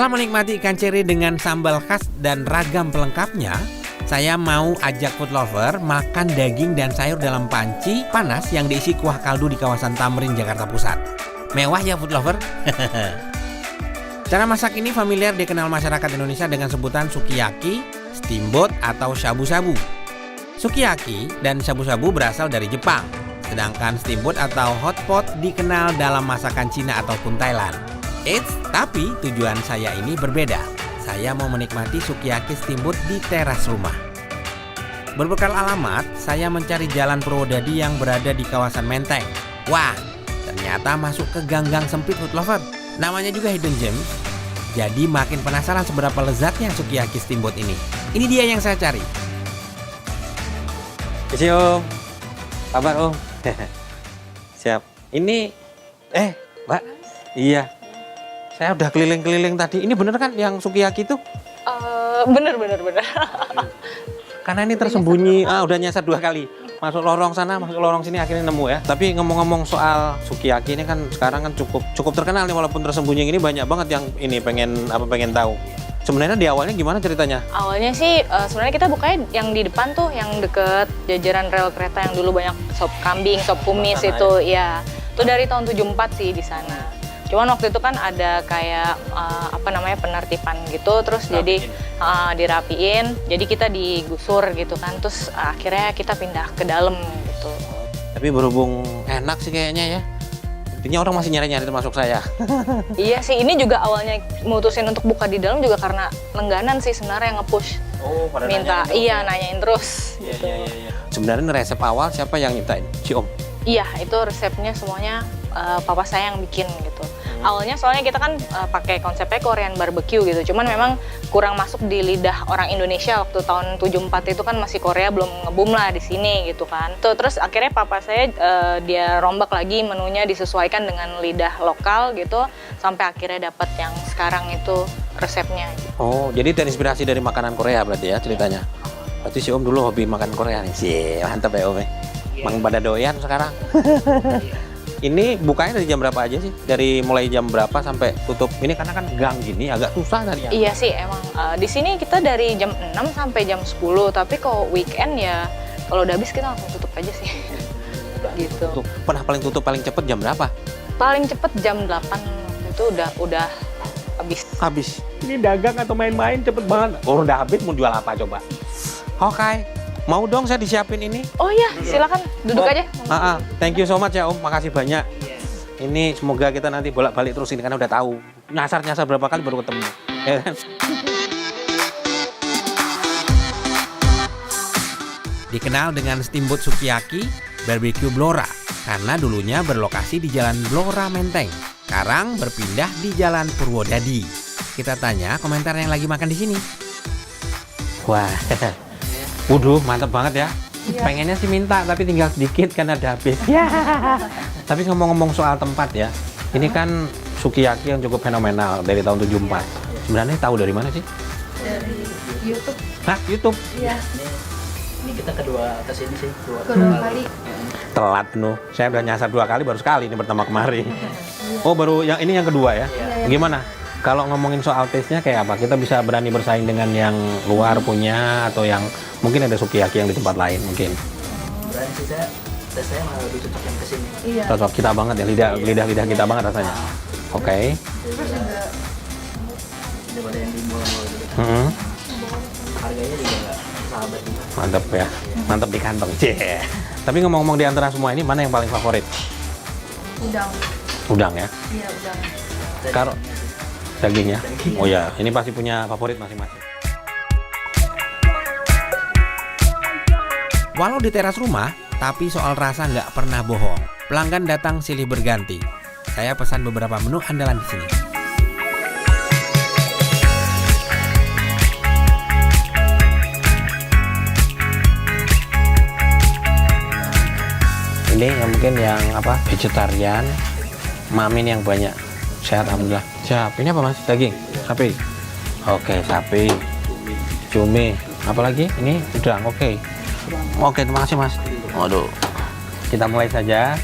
Setelah menikmati ikan cere dengan sambal khas dan ragam pelengkapnya, saya mau ajak food lover makan daging dan sayur dalam panci panas yang diisi kuah kaldu di kawasan Tamrin, Jakarta Pusat. Mewah ya food lover? Cara masak ini familiar dikenal masyarakat Indonesia dengan sebutan sukiyaki, steamboat, atau shabu-shabu. Sukiyaki dan shabu-shabu berasal dari Jepang, sedangkan steamboat atau hotpot dikenal dalam masakan Cina ataupun Thailand. Tapi tujuan saya ini berbeda. Saya mau menikmati sukiyaki steamboat di teras rumah. Berbekal alamat, saya mencari Jalan Purwodadi yang berada di kawasan Menteng. Wah, ternyata masuk ke gang-gang sempit food lover. Namanya juga hidden gem. Jadi makin penasaran seberapa lezatnya sukiyaki steamboat ini. Ini dia yang saya cari. Isi Om. Kabar Om. Siap. Ini Mbak. Iya. Saya udah keliling-keliling tadi. Ini bener kan yang sukiyaki itu? Bener. Karena ini tersembunyi. Udah nyasar 2 kali. Masuk lorong sana, masuk lorong sini, akhirnya nemu ya. Tapi ngomong-ngomong soal sukiyaki ini kan sekarang kan cukup terkenal nih, walaupun tersembunyi ini banyak banget yang ini pengen tahu. Sebenarnya di awalnya gimana ceritanya? Awalnya sih sebenarnya kita bukanya yang di depan tuh, yang deket jajaran rel kereta yang dulu banyak sop kambing, sop kumis itu ya. Itu dari tahun 74 sih di sana. Cuman waktu itu kan ada kayak penertiban gitu, terus jadi dirapiin, jadi kita digusur gitu kan, terus akhirnya kita pindah ke dalam gitu. Tapi berhubung enak sih kayaknya ya. Intinya orang masih nyari-nyari termasuk saya. Iya sih, ini juga awalnya mutusin untuk buka di dalam juga karena langganan sih sebenarnya yang nge-push. Pada minta, nanyain terus. Gitu. Iya. Sebenarnya resep awal siapa yang nyiptain? Si Om? Iya, itu resepnya semuanya papa saya yang bikin gitu. Awalnya soalnya kita kan pakai konsepnya Korean barbecue gitu, cuman memang kurang masuk di lidah orang Indonesia waktu tahun 74 itu kan masih Korea belum nge-boom lah di sini gitu kan. Terus akhirnya papa saya dia rombak lagi menunya, disesuaikan dengan lidah lokal gitu, sampai akhirnya dapat yang sekarang itu resepnya. Oh, jadi terinspirasi dari makanan Korea berarti ya ceritanya? Berarti si Om dulu hobi makan Korea nih. Mantap ya Om ya. Mang pada doyan sekarang. Ini bukanya dari jam berapa aja sih? Dari mulai jam berapa sampai tutup? Ini karena kan gang gini agak susah tadi ya. Iya sih emang. Di sini kita dari jam 6 sampai jam 10, tapi kalau weekend ya kalau udah habis kita langsung tutup aja sih. Gitu. Pernah paling cepet jam berapa? Paling cepet jam 8 waktu itu udah habis. Ini dagang atau main-main cepet banget. Oh, udah habis mau jual apa coba? Oke. Mau dong saya disiapin ini? Oh iya, silakan duduk aja. Thank you so much ya Om, makasih banyak. Ini semoga kita nanti bolak-balik terus ini karena udah tahu. Nyasar berapa kali baru ketemu. Dikenal dengan steamboat sukiyaki, barbecue Blora, karena dulunya berlokasi di Jalan Blora Menteng. Sekarang berpindah di Jalan Purwodadi. Kita tanya komentar yang lagi makan di sini. Wah. Waduh, mantap banget ya. Iya. Pengennya sih minta, tapi tinggal sedikit kan ada habis. Ya. Tapi ngomong-ngomong soal tempat ya, ini kan sukiyaki yang cukup fenomenal dari tahun 74. Sebenarnya tahu dari mana sih? Dari YouTube. Hah, YouTube? Iya. Ini kita kedua kesini sih. Kedua kali. Telat penuh. Saya udah nyasar 2 kali, baru sekali ini pertama kemarin. Oh, baru yang ini yang kedua ya? Iya. Gimana? Kalau ngomongin soal taste-nya kayak apa? Kita bisa berani bersaing dengan yang luar punya atau yang mungkin ada sukiyaki yang di tempat lain mungkin. Berani sih saya malah lebih cocok yang kesini. Iya. Cocok kita banget ya, lidah kita banget rasanya. Oke. Terus juga Daripada yang di mall-mall gitu. Harganya juga sahabat juga. Mantap ya, mantap di kantong. Tapi ngomong-ngomong di antara semua ini mana yang paling favorit? udang. Udang ya? Iya, udang. Kalau dagingnya? Oh ya, ini pasti punya favorit masing-masing. Walau di teras rumah, tapi soal rasa nggak pernah bohong. Pelanggan datang silih berganti. Saya pesan beberapa menu andalan di sini. Ini yang mungkin yang apa? Vegetarian. Mami ini yang banyak. Sehat alhamdulillah. Siap. Ini apa Mas? Daging? Sapi. Oke, sapi. Cumi. Apalagi? Ini udang. Oke. Oke, terima kasih Mas. Waduh. Kita mulai saja.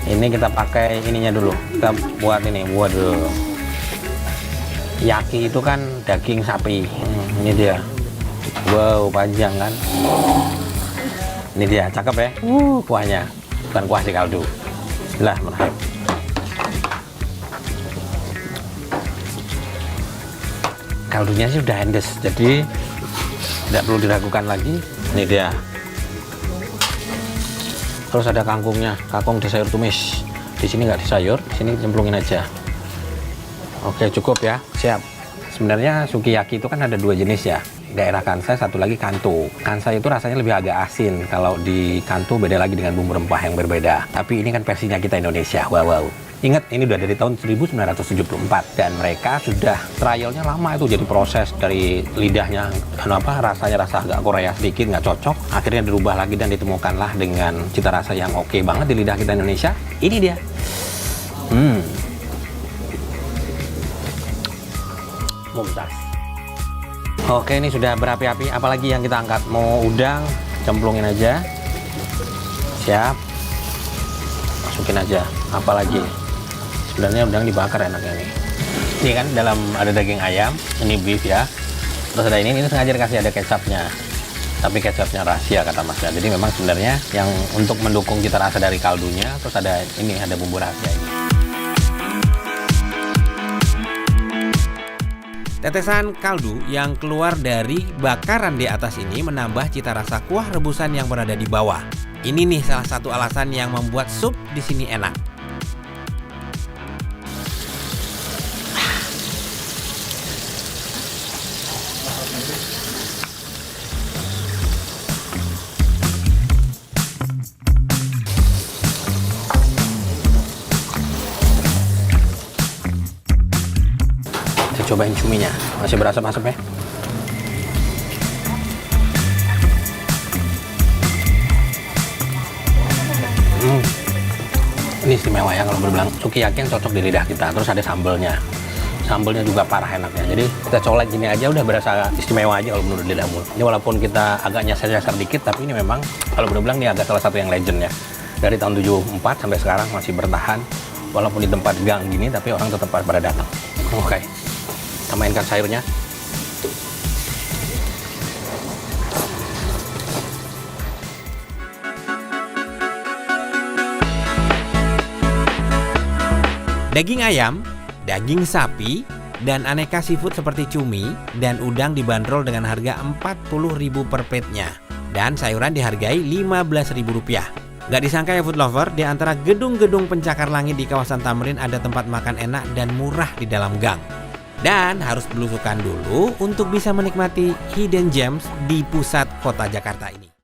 Ini kita pakai ininya dulu. Kita buat ini. Waduh. Yaki itu kan daging sapi. Ini dia. Wow, panjang kan. Ini dia, cakep ya. Kuahnya. Bukan kuah sih, kaldu. Bismillahirrahmanirrahim. Kaldunya sih udah endes, jadi tidak perlu diragukan lagi. Ini dia. Terus ada kangkungnya, kangkung di sayur tumis. Di sini nggak di sayur, di sini cemplungin aja. Oke, cukup ya, siap. Sebenarnya sukiyaki itu kan ada dua jenis ya. Daerah Kansai, satu lagi Kanto. Kansai itu rasanya lebih agak asin. Kalau di Kanto beda lagi dengan bumbu rempah yang berbeda. Tapi ini kan versinya kita Indonesia. Wow. Ingat, ini udah dari tahun 1974 dan mereka sudah trialnya lama itu, jadi proses dari lidahnya rasanya rasa agak Korea sedikit nggak cocok, akhirnya dirubah lagi dan ditemukanlah dengan cita rasa yang oke banget di lidah kita Indonesia. Ini dia. Mumtaz. Oke, ini sudah berapi-api. Apalagi yang kita angkat? Mau udang, cemplungin aja. Siap. Masukin aja. Apalagi? Sebenarnya udang dibakar enaknya nih. Ini kan dalam ada daging ayam, ini beef ya. Terus ada ini sengaja dikasih ada kecapnya. Tapi kecapnya rahasia kata Masnya. Jadi memang sebenarnya yang untuk mendukung cita rasa dari kaldunya, terus ada ini, ada bumbu rahasia ini. Tetesan kaldu yang keluar dari bakaran di atas ini menambah cita rasa kuah rebusan yang berada di bawah. Ini nih salah satu alasan yang membuat sup di sini enak. Cobain cuminya, masih berasap-asap ya. Ini istimewa ya kalau berbilang sukiyaki yang cocok di lidah kita. Terus ada sambelnya, sambelnya juga parah enaknya. Jadi kita colek gini aja udah berasa istimewa aja kalau menurut lidahmu. Ini walaupun kita agak nyasar-nyasar dikit, tapi ini memang kalau berbilang ini agak salah satu yang legend ya. Dari tahun 74 sampai sekarang masih bertahan, walaupun di tempat gang gini, tapi orang tetap pada datang. Oke. Kita mainkan sayurnya. Daging ayam, daging sapi, dan aneka seafood seperti cumi dan udang dibanderol dengan harga Rp40.000 per plate-nya. Dan sayuran dihargai Rp15.000. Gak disangka ya food lover, di antara gedung-gedung pencakar langit di kawasan Tamrin ada tempat makan enak dan murah di dalam gang. Dan harus belusukan dulu untuk bisa menikmati hidden gems di pusat kota Jakarta ini.